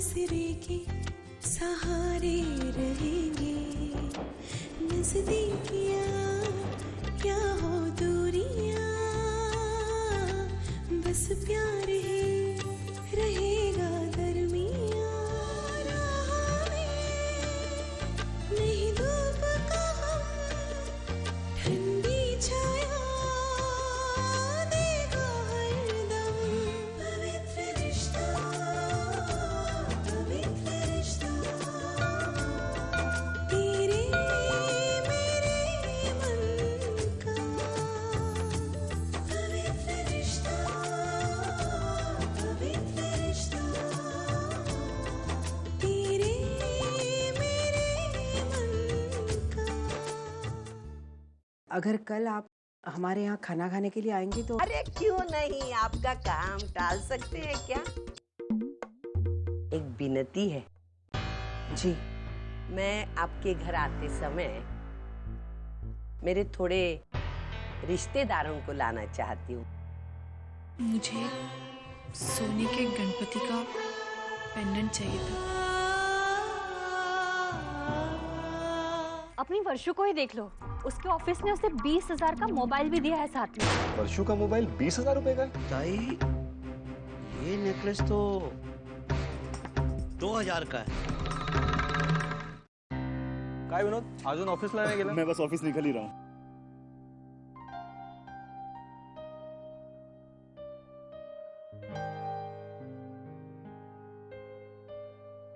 नजरे के सहारे रहेंगे, नजदीकियां क्या हो दूरियां, बस प्यार ही रहेगा दरमियां। राह में नहीं धूप का हम, ठंडी छाया देगा हरदम। पवित्र रिश्ता, पवित्र रिश्ता, तेरे मेरे मन का। पवित्र रिश्ता, पवित्र रिश्ता, तेरे मेरे मन का। अगर कल आप हमारे यहाँ खाना खाने के लिए आएंगी तो। अरे क्यों नहीं, आपका काम टाल सकते हैं क्या? एक विनती है। जी। मैं आपके घर आते समय मेरे थोड़े रिश्तेदारों को लाना चाहती हूँ। मुझे सोने के गणपति का पेंडेंट चाहिए था। अपनी वर्षू को ही देख लो, उसके ऑफिस ने उसे 20,000 का मोबाइल भी दिया है साथ में। वर्षू का मोबाइल 20,000 रुपए का है? ताई, ये नेकलेस तो 2,000 का है। काय विनोद, अजून ऑफिसला नाही गेला? मैं बस ऑफिस निकल ही रहा हूँ।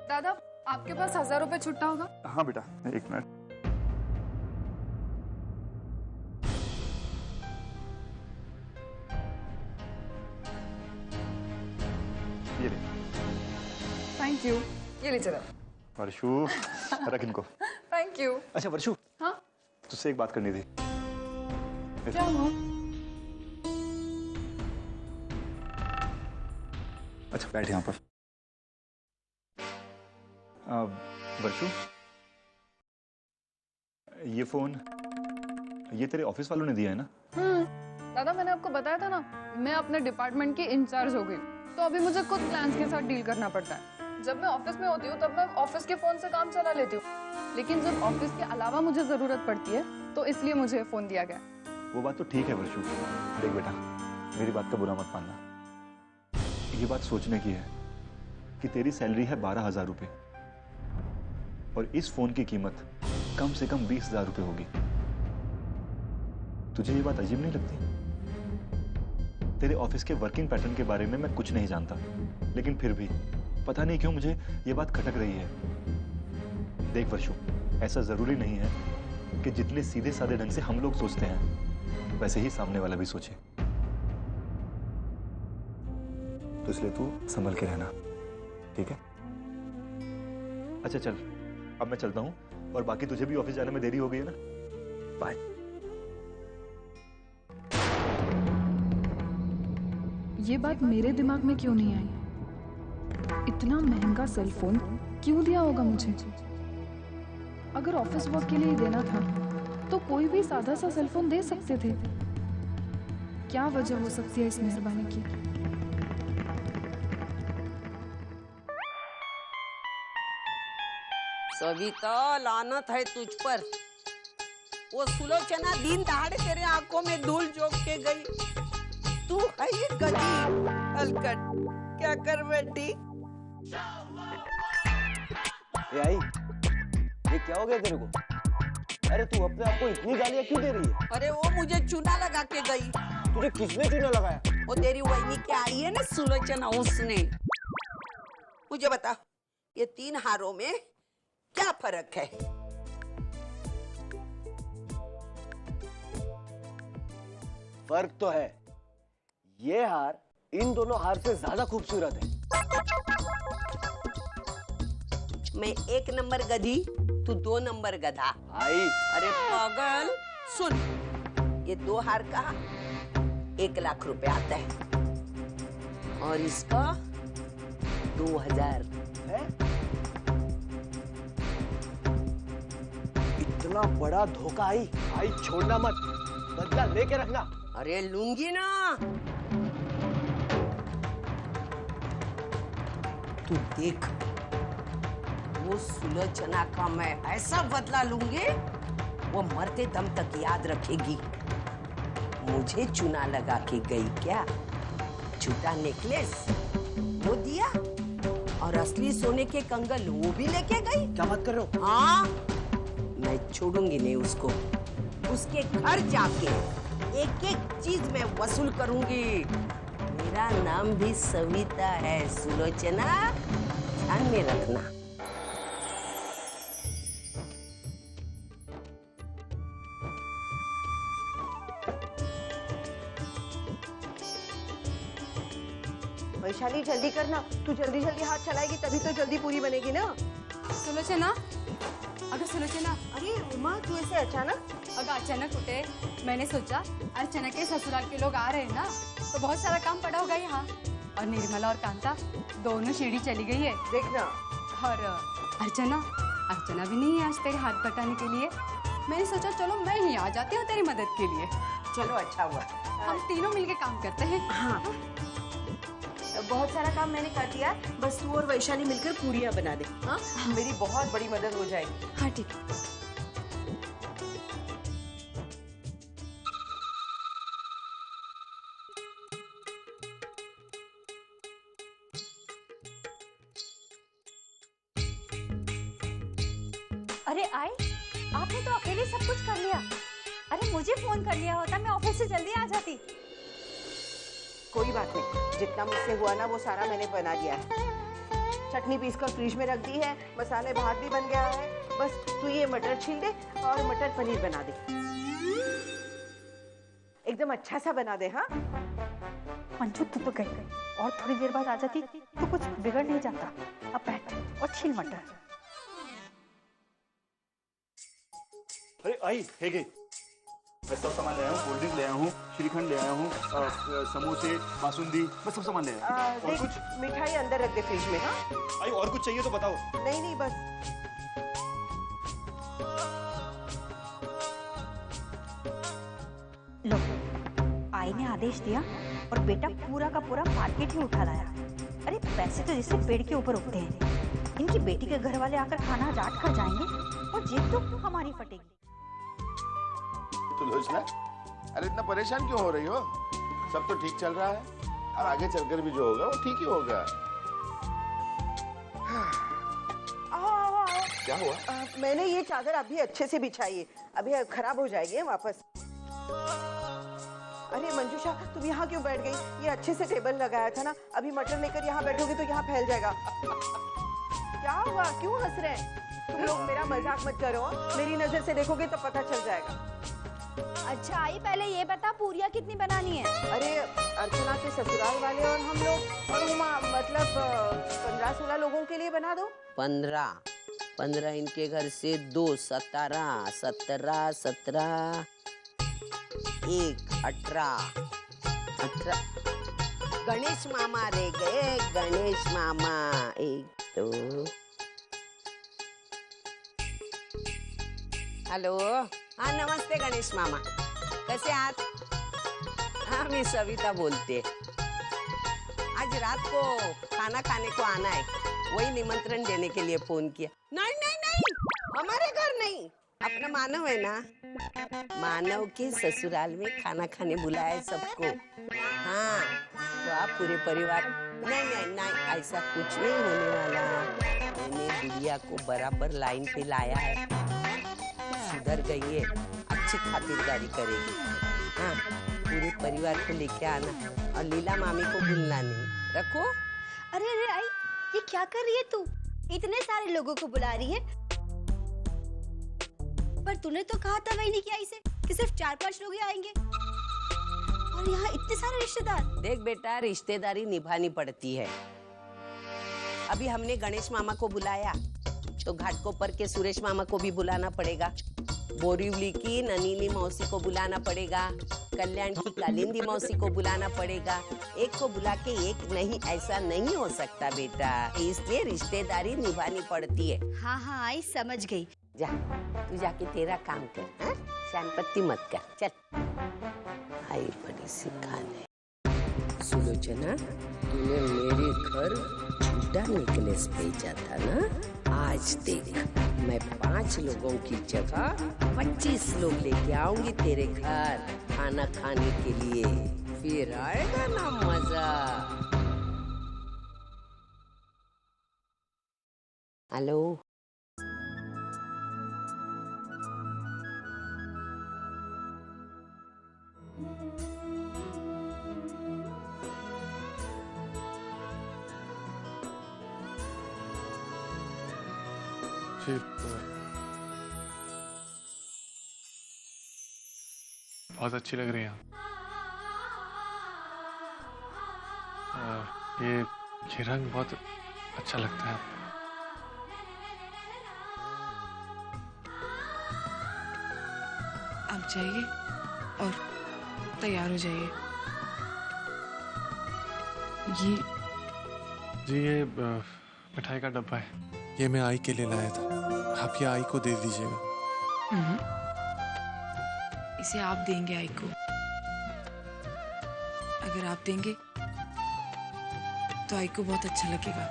दादा, आपके पास 1,000 रुपए छुट्टा होगा? हाँ बेटा, एक मिनट। ये ले। Thank you. ये ले चलो। वर्षू, रख इनको। Thank you. अच्छा वर्षू, हाँ? तुझसे एक बात करनी थी। क्या हुआ? अच्छा बैठ यहाँ पर। वर्षू, ये फोन ये तेरे ऑफिस वालों ने दिया है ना? दादा, मैंने आपको बताया था ना, मैं अपने डिपार्टमेंट की इंचार्ज हो गई, तो अभी मुझे खुद क्लाइंट्स के साथ डील करना पड़ता है। जब मैं ऑफिस में होती हूँ तब मैं ऑफिस के फोन से काम चला लेती हूँ, लेकिन जब ऑफिस के अलावा मुझे जरूरत पड़ती है तो इसलिए मुझे फोन दिया गया। वो बात तो ठीक है वर्षू। देख बेटा, मेरी बात का बुरा मत मानना। ये बात सोचने की है कि तेरी सैलरी है 12,000 रुपए और इस फोन की कीमत कम से कम 20,000 रुपए होगी। तुझे ये बात अजीब नहीं लगती? तेरे ऑफिस के वर्किंग पैटर्न के बारे में मैं कुछ नहीं जानता, लेकिन फिर भी पता नहीं क्यों मुझे ये बात खटक रही है। देख वर्षू, ऐसा जरूरी नहीं है कि जितने सीधे साधे ढंग से हम लोग सोचते हैं वैसे ही सामने वाला भी सोचे। तो इसलिए तू संभल के रहना, ठीक है? अच्छा चल, अब मैं चलता हूँ और बाकी तुझे भी ऑफिस जाने में देरी हो गई है ना? बाय। ये बात मेरे दिमाग में क्यों नहीं आई? इतना महंगा सेल फोन क्यों दिया होगा मुझे? अगर ऑफिस वर्क के लिए ही देना था तो कोई भी सादा सा सेल फोन दे सकते थे। क्या वजह हो सकती है इस मेहरबानी की? सविता, लानत है तुझ पर। वो सुलोचना दिन दहाड़े तेरे आंखों में धूल झोंक के गई। तू है ये गधी हलकट, क्या कर बैठी? ए आई, ये क्या हो गया तेरे को? अरे तू अपने आप को इतनी गालियां क्यों दे रही है? अरे वो मुझे चूना लगा के गई। तुझे किसने चूना लगाया? वो तेरी वही क्या आई है ना सुलोचना, उसने। मुझे बता, ये 3 हारों में क्या फर्क है? फर्क तो है। ये हार इन दोनों हार से ज्यादा खूबसूरत है। मैं 1 नंबर गधी, तू 2 नंबर गधा। आई, अरे पागल, सुन, ये 2 हार का 1 लाख रुपए आता है और इसका 2,000 है? इतना बड़ा धोखा आई। आई, छोड़ना मत, बदला लेके रखना। अरे लूंगी ना। तू देख, वो सुलोचना का मैं ऐसा बदला लूंगी, वो मरते दम तक याद रखेगी। मुझे चुना लगा के गई क्या? झूठा नेकलेस वो दिया और असली सोने के कंगन वो भी लेके गई। क्या बात कर रहे हो? हाँ, मैं छोड़ूंगी नहीं उसको। उसके घर जाके एक एक चीज मैं वसूल करूंगी। मेरा नाम भी सविता है सुलोचना, ध्यान में रखना। वैशाली जल्दी करना, तू जल्दी जल्दी हाथ चलाएगी तभी तो जल्दी पूरी बनेगी ना। सुलोचना, अगं सुलोचना, अरे उमा तू ऐसे अचानक? अगं अचानक उठे, मैंने सोचा अर्चना के ससुराल के लोग आ रहे हैं ना, तो बहुत सारा काम पड़ा होगा यहाँ। और निर्मला और कांता दोनों सीढ़ी चली गई है देखना। और अर्चना भी नहीं है आज तेरे हाथ बटाने के लिए। मैंने सोचा चलो मैं ही आ जाती हूँ तेरी मदद के लिए। चलो अच्छा हुआ। हम तीनों मिलके काम करते हैं। हाँ, बहुत सारा काम मैंने कर दिया, बस तू और वैशाली मिलकर पूरियां बना दे। हाँ, मेरी बहुत बड़ी मदद हो जाएगी। हाँ ठीक है। अरे आई, आपने तो अकेले सब कुछ कर लिया। अरे मुझे फोन कर लिया होता, मैं ऑफिस से जल्दी आ जाती। कोई बात नहीं, जितना मुझसे हुआ ना वो सारा मैंने बना दिया है। चटनी पीसकर फ्रिज में रख दी है, मसाले भात भी बन गया है। बस तू ये मटर छील दे और मटर पनीर बना दे, एकदम अच्छा सा बना दे। हाँ मंजू तू तो गई, और थोड़ी देर बाद आ जाती तो कुछ बिगड़ नहीं जाता। अब बैठ और छील मटर। अरे आई है गई। मैं सब सामान ले आया हूँ, कोल्ड ड्रिंक ले आया हूँ, श्रीखंड ले आया हूँ, समोसे, बासुंदी, मैं सब सामान ले आया हूँ। और कुछ मिठाई अंदर रख दे फ्रिज में। हाँ आई, और कुछ चाहिए तो बताओ। नहीं नहीं बस। लो, आई ने आदेश दिया और बेटा पूरा का पूरा मार्केट ही उठा लाया। अरे पैसे तो जैसे पेड़ के ऊपर उगते हैं। इनकी बेटी के घर वाले आकर खाना रात कर जाएंगे और जेब तो हमारी फटेगी। सुलोचना, अरे इतना परेशान क्यों हो रही हो? सब तो ठीक चल रहा है और आगे चलकर भी जो होगा वो ठीक ही होगा। क्या हुआ? मैंने ये चादर अभी अच्छे से बिछाई है, अभी खराब हो जाएगी वापस। अरे मंजूषा तुम यहाँ क्यों बैठ गई? ये अच्छे से टेबल लगाया था ना, अभी मटर लेकर यहाँ बैठोगे तो यहाँ फैल जाएगा। क्या हुआ, क्यों हंस रहे हैं? तुम लोग मेरा मजाक मत करो, मेरी नजर से देखोगे तो पता चल जाएगा। अच्छा आई, पहले ये बता पूरियां कितनी बनानी है? अरे अर्चना के ससुराल वाले और हम लोग और उमा, मतलब 15-16 लोगों के लिए बना दो। 15 इनके घर से 2, 17, 17, 17, 1, 18। गणेश मामा रह गए, गणेश मामा। 1, 2। हेलो, हाँ नमस्ते गणेश मामा, कैसे आहात? हाँ मैं सविता बोलते। आज रात को खाना खाने को आना है, वही निमंत्रण देने के लिए फोन किया। नहीं नहीं नहीं, हमारे घर नहीं, अपना मानव है ना, मानव के ससुराल में खाना खाने बुलाया है सबको। हाँ तो आप पूरे परिवार। नहीं नहीं नहीं, ऐसा कुछ नहीं होने वाला। मैंने गुड़िया को बराबर लाइन पे लाया है, सुधर गई है, अच्छी खातिरदारी करेगी। हाँ पूरे परिवार को लेके आना और लीला मामी को भूलना नहीं। रखो। अरे अरे आई, ये क्या कर रही है तू? इतने सारे लोगों को बुला रही है। पर तूने तो कहा था वही नहीं कि आई से कि सिर्फ 4-5 लोग ही आएंगे, और यहाँ इतने सारे रिश्तेदार। देख बेटा, रिश्तेदारी निभानी पड़ती है। अभी हमने गणेश मामा को बुलाया तो घाटकोपर के सुरेश मामा को भी बुलाना पड़ेगा, बोरीवली की ननीनी मौसी को बुलाना पड़ेगा, कल्याण की कालिंदी मौसी को बुलाना पड़ेगा। एक को बुला के एक नहीं, ऐसा नहीं हो सकता बेटा, इसलिए रिश्तेदारी निभानी पड़ती है। हाँ हाँ आई, समझ गई। जा तू जाके तेरा काम कर, हाँ? शानपत्ती मत कर, चल। आई बड़ी सिखाने। सुलोचना, तूने मेरे घर झूठा नेकलेस भेजा था ना, आज आज देख, मैं 5 लोगों की जगह 25 लोग लेके आऊंगी तेरे घर खाना खाने के लिए, फिर आएगा ना मजा। हेलो, बहुत अच्छी लग रही है। ये रंग बहुत अच्छा लगता है। आप जाइए और तैयार हो जाइए। ये मिठाई का डब्बा है, ये मैं आई के लिए लाया था, आप ये आई को दे दीजिएगा। इसे आप देंगे आई को? अगर आप देंगे तो आई को बहुत अच्छा लगेगा।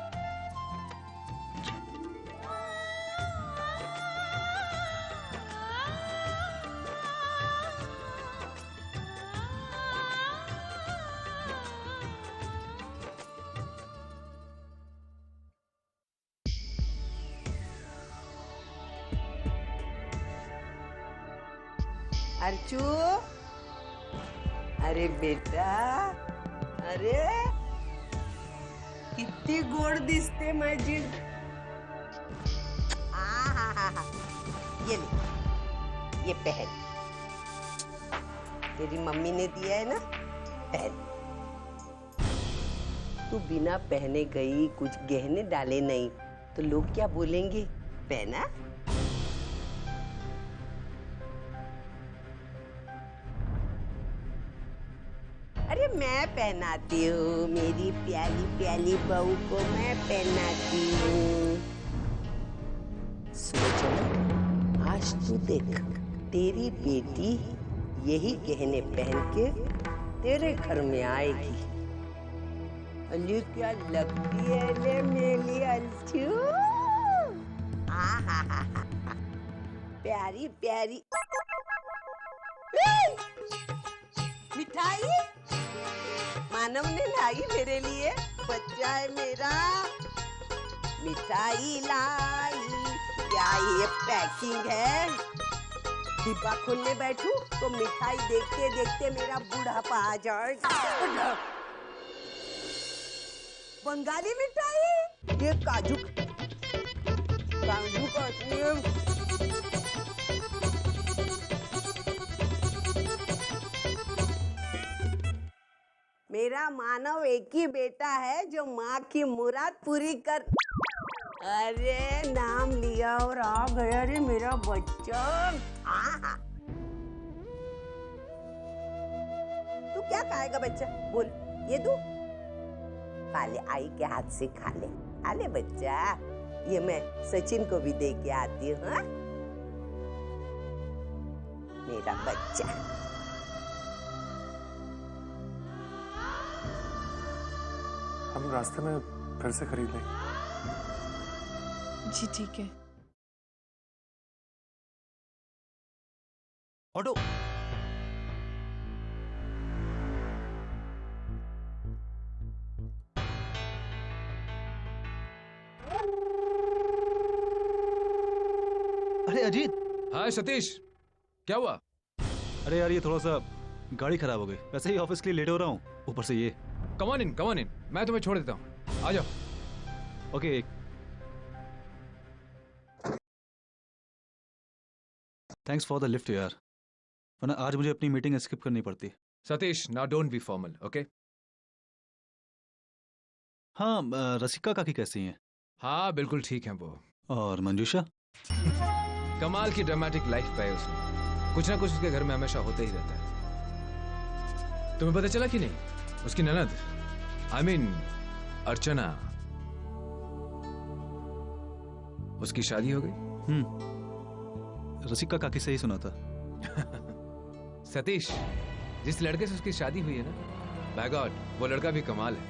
अर्चू, अरे बेटा, अरे कितनी गोड दिसते माझी। ये ले, ये पहन, तेरी मम्मी ने दिया है ना, पहन। तू बिना पहने गई, कुछ गहने डाले नहीं तो लोग क्या बोलेंगे? पहना? अरे मैं पहनाती हूँ, मेरी प्याली प्याली बहू को मैं पहनाती हूँ। सोचना, आज तू देख, तेरी बेटी यही गहने पहन के तेरे घर में आएगी। अली क्या लगती है ले मेरी अलचू, प्यारी प्यारी। मिठाई मानव ने लाई मेरे लिए, बच्चा है मेरा। मिठाई लाई, क्या ये पैकिंग है? डिब्बा खोलने बैठूं तो मिठाई देखते देखते मेरा बुढ़ापा आ जाएगा। बंगाली मिठाई, ये काजू कतली। मेरा मानव एक ही बेटा है जो माँ की मुराद पूरी कर। अरे नाम लिया और आ गया रे मेरा बच्चा। तू क्या खाएगा बच्चा? बोल, ये तू खा ले, आई के हाथ से खा ले, खा ले बच्चा। ये मैं सचिन को भी दे के आती हूँ। हाँ? मेरा बच्चा। हम रास्ते में फिर से खरीद लेंगे। जी ठीक है। ऑटो। अरे अजीत। हाय सतीश, क्या हुआ? अरे यार, ये थोड़ा सा गाड़ी खराब हो गई, वैसे ही ऑफिस के लिए लेट हो रहा हूँ, ऊपर से ये। कम ऑन इन, मैं तुम्हें छोड़ देता हूँ, आ जाओ। Okay. Thanks for the lift यार, वरना आज मुझे अपनी मीटिंग स्किप करनी पड़ती। Satish, now don't be formal, okay? हाँ, रसिका काकी कैसी हैं? हाँ बिल्कुल ठीक है वो। और मंजूषा? कमाल की ड्रामेटिक लाइफ पाई उसने, कुछ ना कुछ उसके घर में हमेशा होते ही रहता है। तुम्हें पता चला कि नहीं, उसकी ननद I mean, अर्चना, उसकी शादी हो गई। रसिका काकी से ही सुना था। सतीश, जिस लड़के से उसकी शादी हुई है ना, बाय गॉड वो लड़का भी कमाल है।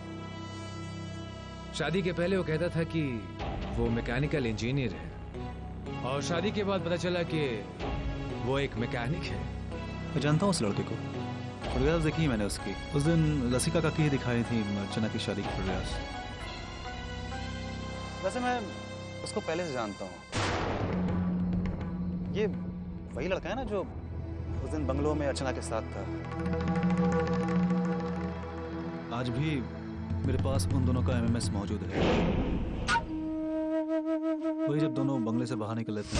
शादी के पहले वो कहता था कि वो मैकेनिकल इंजीनियर है और शादी के बाद पता चला कि वो एक मैकेनिक है। मैं जानता हूँ उस लड़के को, फोटोग्राफ्स देखी है मैंने उसकी। उस दिन लसिका काकी ही दिखाई थी अर्चना की शादी की फोटोग्राफ्स। वैसे मैं उसको पहले से जानता हूँ। ये वही लड़का है ना जो उस दिन बंगलो में अर्चना के साथ था। आज भी मेरे पास उन दोनों का एमएमएस मौजूद है। वही जब दोनों बंगले से बाहर निकले थे,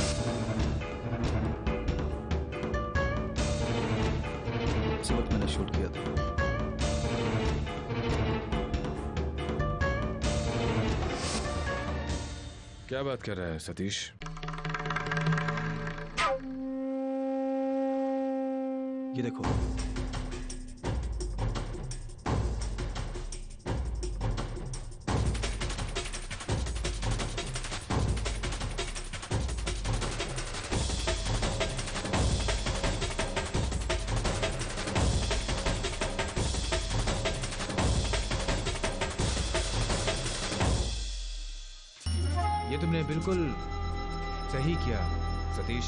उस वक्त मैंने शूट किया था। क्या बात कर रहा है सतीश? ये देखो, ये तुमने बिल्कुल सही किया सतीश।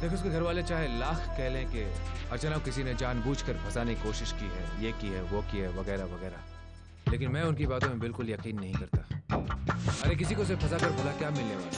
देखो, उसके घर वाले चाहे लाख कह लें कि अर्चना को किसी ने जानबूझकर फंसाने की कोशिश की है, ये की है, वो की है, वगैरह वगैरह, लेकिन मैं उनकी बातों में बिल्कुल यकीन नहीं करता। अरे किसी को सिर्फ फंसा कर भला क्या मिलने वाला?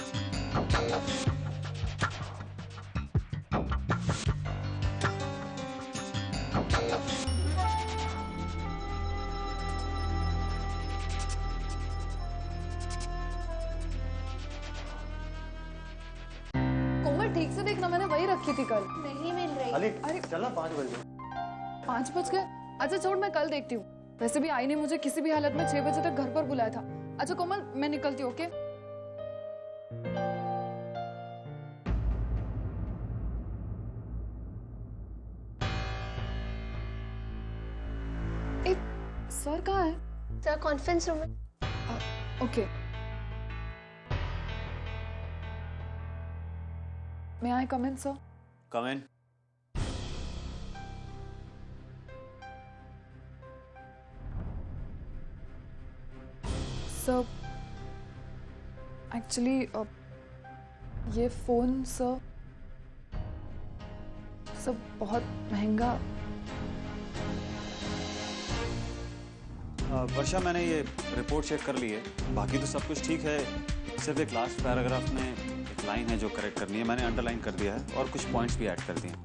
कोमल ठीक से देखना, मैंने वही रखी थी कल। नहीं मिल रही। अरे चलना 5 बजे। 5 बज गए? अच्छा छोड़, मैं कल देखती हूँ। वैसे भी आई ने मुझे किसी भी हालत में 6 बजे तक घर पर बुलाया था। अच्छा कोमल, मैं निकलती हूँ, ओके? एक सर कहाँ है? सर कॉन्फ्रेंस रूम में। Okay. May I come in, sir? Come in. Sir, actually, ये फोन सर बहुत महंगा। वर्षा, मैंने ये रिपोर्ट चेक कर ली है, बाकी तो सब कुछ ठीक है। सिर्फ एक लास्ट पैराग्राफ में एक लाइन है जो करेक्ट करनी है, मैंने अंडरलाइन कर दिया है और कुछ पॉइंट्स भी ऐड कर दिए हैं।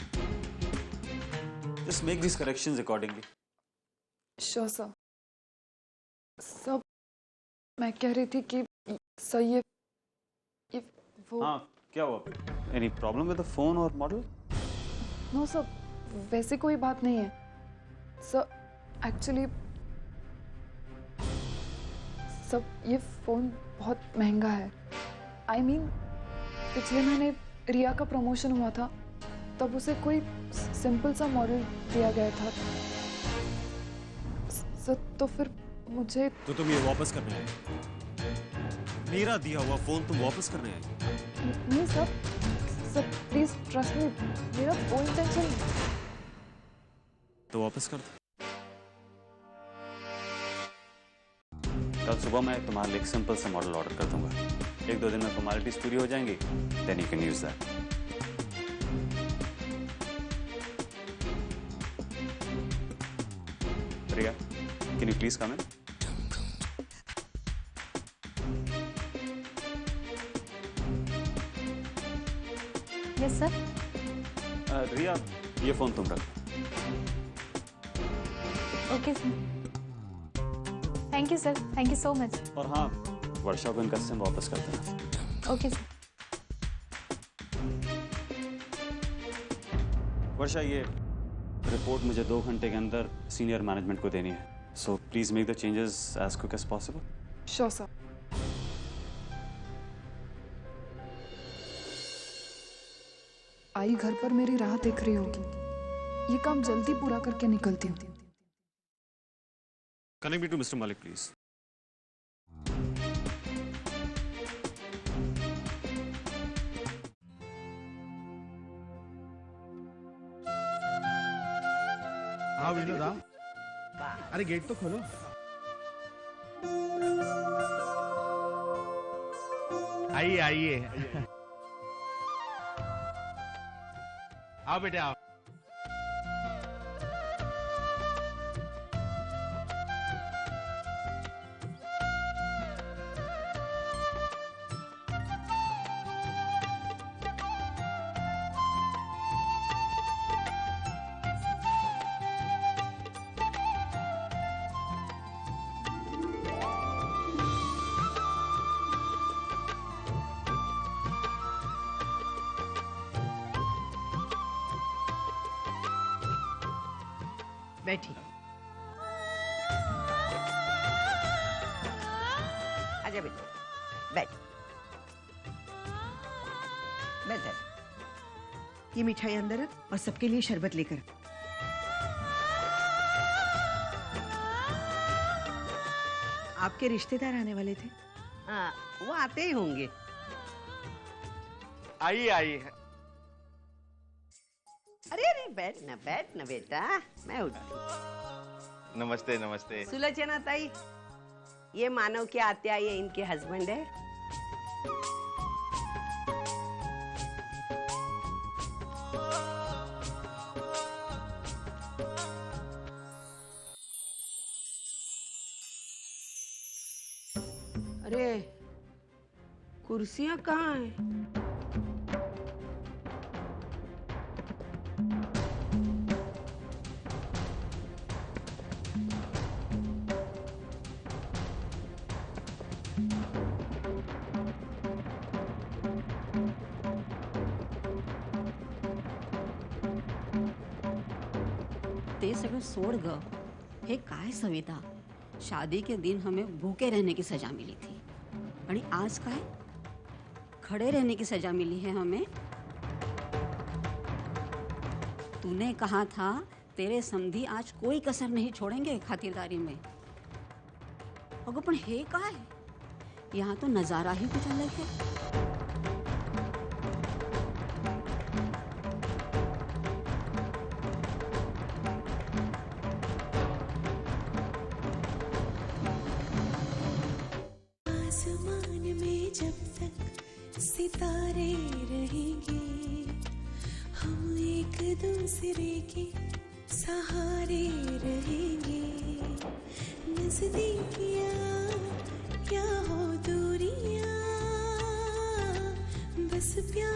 Just make this corrections accordingly. Sure sir. Sir, मैं कह रही थी कि सर ये वो। हाँ, क्या हुआ? Any problem with the phone और मॉडल? नो सर, वैसे कोई बात नहीं है सर। एक्चुअली सर, ये फोन बहुत महंगा है। आई मीन, पिछले महीने रिया का प्रमोशन हुआ था, तब उसे कोई सिंपल सा मॉडल दिया गया था सर। तो फिर मुझे तो तुम ये वापस करने आए? मेरा दिया हुआ फोन तुम वापस करने आए? नहीं sir, sir please trust me, मेरा कोई इंटेंशन नहीं। तो वापस कर दो। कल सुबह मैं तुम्हारे लिए एक सिंपल सा मॉडल ऑर्डर कर दूंगा। 1-2 दिन में फॉर्मेलिटीज पूरी हो जाएंगी, then you can use that. Priya, can you please come in? Yes sir. Riya, ये फोन तुम रख। Okay sir. Thank you sir, thank you so much. और हाँ, वर्षा को इनका सिम वापस कर देना। Okay sir. वर्षा, ये रिपोर्ट मुझे 2 घंटे के अंदर सीनियर मैनेजमेंट को देनी है, so please make the changes as quick as possible. Sure sir. I घर पर मेरी राह देख रही होगी। ये काम जल्दी पूरा करके निकलती हूँ। Connect me to mister Malik please. हाँ विनोद, अरे गेट तो खोलो। आइए आइए आओ बेटे आओ। बैठी। आजा बेटा, बैठ। बैठ। ये मिठाई अंदर रख और सबके लिए शरबत लेकर। आपके रिश्तेदार आने वाले थे? हाँ, वो आते ही होंगे। आइए आइए। अरे अरे बैठ ना बेटा, मैं उठती। नमस्ते नमस्ते। सुलोचना ताई, ये मानव के आत्या, ये इनके हस्बैंड है। अरे कुर्सियां कहाँ हैं? ते सगळं सोड ग। हे काय सविता, शादी के दिन हमें भूखे रहने की सजा मिली थी, आणि आज काय खड़े रहने की सजा मिली है हमें। तूने कहा था तेरे समधी आज कोई कसर नहीं छोड़ेंगे खातिरदारी में। अगं पण हे काय, यहाँ तो नजारा ही कुछ अलग है। सितारे रहेंगे, हम एक दूसरे के सहारे रहेंगे। नजदीकियां या हो दूरियां, बस प्यार